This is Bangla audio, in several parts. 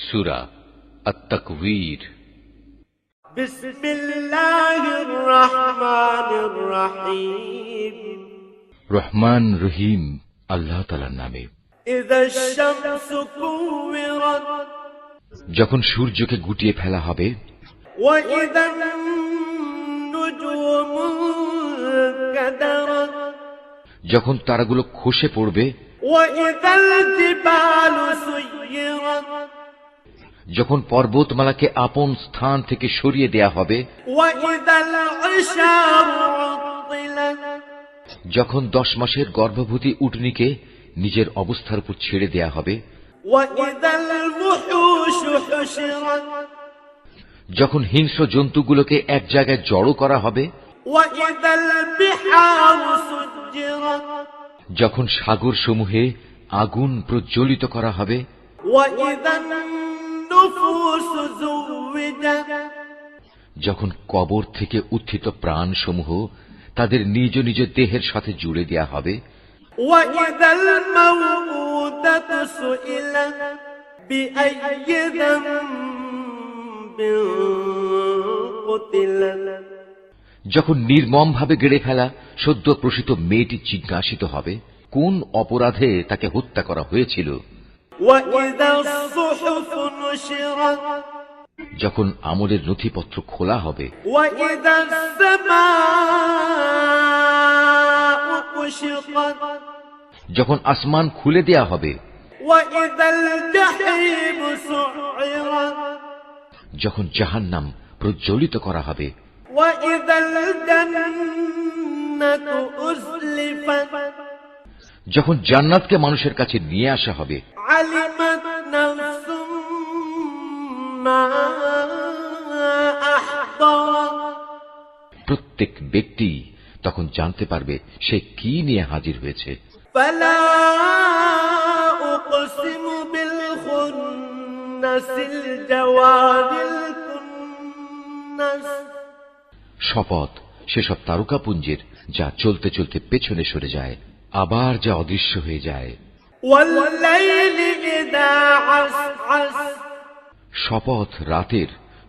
সূরা আত-তাকবীর। বিসমিল্লাহির রহমানির রহিম। রহমান রহিম আল্লাহ তাআলার নামে। ইযাশ শামসু কুওয়িরাত, যখন সূর্যকে গুটিয়ে ফেলা হবে। ওয়া ইযান নুজুমু কাদারাত, যখন তারাগুলো খসে পড়বে। ওয়া ইযাল জিবালু সুয়িরাত, যখন পর্বতমালাকে আপন স্থান থেকে সরিয়ে দেয়া হবে। ওয়া ইযাল ইশারু উত্তিলাত, যখন 10 মাসের গর্ভবতী উটনীকে নিজের অবস্থার উপর ছেড়ে দেয়া হবে। ওয়া ইযাল মুহুশু হুশিরাত, যখন হিংস্র জন্তুগুলোকে এক জায়গায় জড়ো করা হবে। ওয়া ইযাল বিহারু সুজ্জিরাত, যখন সাগর সমূহে আগুন প্রজ্বলিত করা হবে। ওয়া ইযান নুফুসু যুওয়াজাত, যখন কবর থেকে উত্থিত প্রাণ সমূহ তাদের নিজ নিজ দেহের সাথে জুড়ে দেয়া হবে। ওয়া ইযাল মাউউদাতু সুইলাত বিআইয়ি যামবিন কুতিলাত, যখন নির্মম ভাবে গেড়ে ফেলা সদ্য প্রসূত মেয়েটি জিজ্ঞাসিত হবে কোন অপরাধে তাকে হত্যা করা হয়েছিল। ওয়া ইযাস সুহুফু নুশিরাত, যখন আমলের নথিপত্র খোলা হবে। ওয়া ইযাস সামাউ কুশিতাত, যখন আসমান খুলে দেয়া হবে। ওয়া ইযাল জাহিমু সুইরাত, যখন জাহান্নাম প্রজ্বলিত করা হবে। ওয়া ইযাল জান্নাতু উযলিফাত, যখন জান্নাতকে মানুষের কাছে নিয়ে আসা হবে। আলিমাত নাফসুম মা আহদারাত, প্রত্যেক ব্যক্তি তখন জানতে পারবে সে কি নিয়ে হাজির হয়েছে। ফালা উকসিমু বিল খুন্নাসিল জাওয়ারিল কুন্নাস, শপথ সেসব তারকাপুঞ্জের যা চলতে চলতে পেছনে সরে যায় আবার যা অদৃশ্য হয়ে যায়। ওয়াল লাইলি ইযা আসআস, শপথ রাতের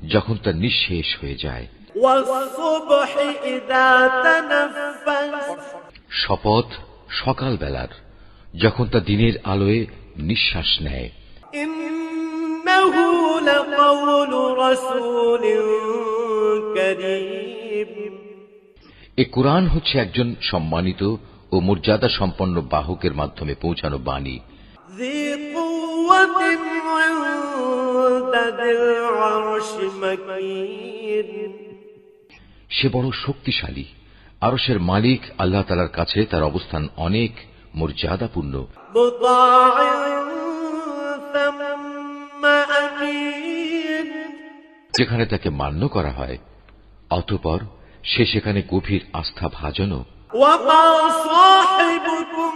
যখন তা নিঃশেষ হয়ে যায়। ওয়াস সুবহি ইযা তানাফফাস, শপথ সকালবেলার যখন তা দিনের আলোয় নিঃশ্বাস নেয়। ইন্নাহু লাকাউলু রাসূলিন কারীম, এ কুরআন হচ্ছে একজন সম্মানিত ও মর্যাদা সম্পন্ন বাহকের মাধ্যমে পৌঁছানো বাণী। ذي قوة عند ذي العرش مكين, সে বড় শক্তিশালী। আরশের মালিক আল্লাহ তাআলার কাছে তার অবস্থান অনেক মর্যাদাপূর্ণ। مطاع ثم أمين, যেখানে তাকে মান্য করা হয় অতঃপর সে সেখানে গভীর আস্থা ভাজনও। وما صاحبكم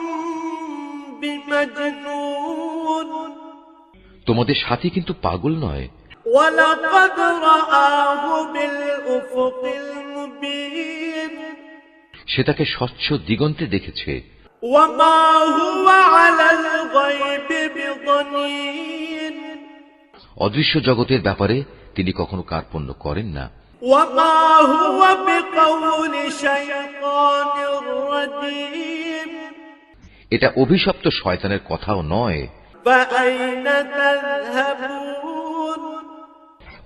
بمجنون, তোমাদের সাথী কিন্তু পাগল নয়। ولقد رآه بالأفق المبين, সে তাকে স্বচ্ছ দিগন্তে দেখেছে। وما هو على الغيب بضنين, অদৃশ্য জগতের ব্যাপারে তিনি কখনো কার্পণ্য করেন না। وما هو بقول شيطان رجيم, এটা অভিশপ্ত শয়তানের কথাও নয়। فأين تذهبون,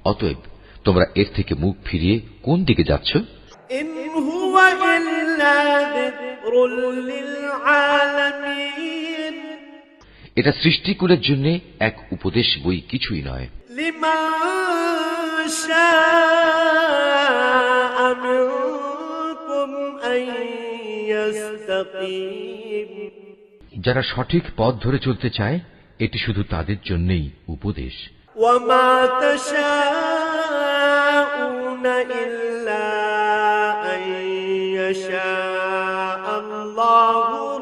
অতএব তোমরা এর থেকে মুখ ফিরিয়ে কোন দিকে যাচ্ছ? إن هو إلا ذكر للعالمين, এটা সৃষ্টিকুলের জন্য এক উপদেশ বই, কিছুই নয়। لمن شاء منكم أن يستقيم, যারা সঠিক পথ ধরে চলতে চায় এটি শুধু তাদের জন্যই উপদেশ। وما تشاءون إلا أن يشاء الله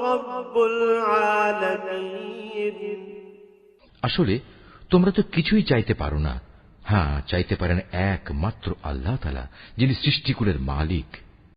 رب العالمين, আসলে তোমরা তো কিছুই চাইতে পারো না। হ্যাঁ, চাইতে পারেন একমাত্র আল্লাহ তাআলা, যিনি সৃষ্টিকুলের মালিক।